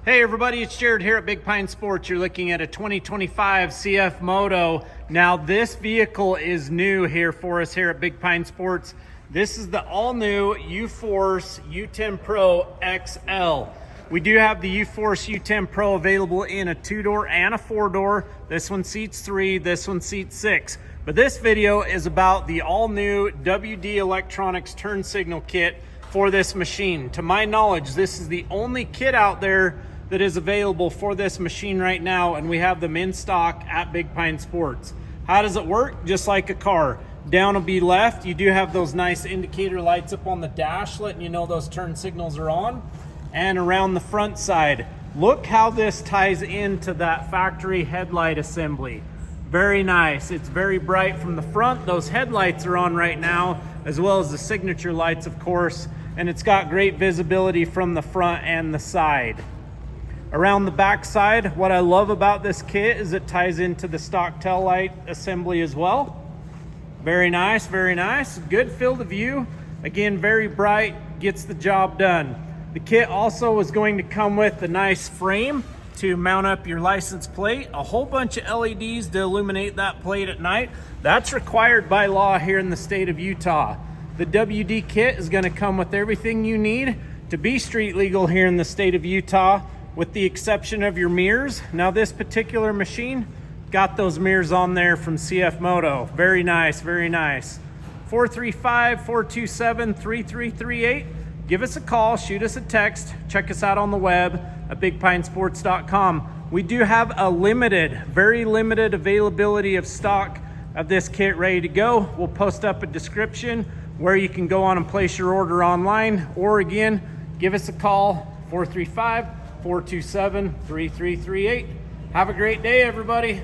Hey everybody, it's Jared here at Big Pine Sports. You're looking at a 2025 CFMOTO. Now this vehicle is new here for us here at Big Pine Sports. This is the all-new U-Force U10 Pro XL. We do have the U-Force U10 Pro available in a 2-door and a 4-door. This one seats 3, this one seats 6. But this video is about the all-new WD Electronics turn signal kit for this machine. To my knowledge, this is the only kit out there that is available for this machine right now, and we have them in stock at Big Pine Sports. How does it work? Just like a car. Down will be left. You do have those nice indicator lights up on the dash letting you know those turn signals are on. And around the front side, look how this ties into that factory headlight assembly. Very nice. It's very bright from the front. Those headlights are on right now, as well as the signature lights, of course, and it's got great visibility from the front and the side. Around the back side, what I love about this kit is it ties into the stock tail light assembly as well. Very nice, very nice. Good field of view. Again, very bright, gets the job done. The kit also is going to come with a nice frame to mount up your license plate, a whole bunch of LEDs to illuminate that plate at night. That's required by law here in the state of Utah. The WD kit is going to come with everything you need to be street legal here in the state of Utah, with the exception of your mirrors. Now this particular machine got those mirrors on there from CFMOTO. Very nice, very nice. 435-427-3338. Give us a call, shoot us a text, check us out on the web at bigpinesports.com. We do have a very limited availability of stock of this kit ready to go. We'll post up a description where you can go on and place your order online, or again, give us a call, 435-427-3338. Have a great day, everybody.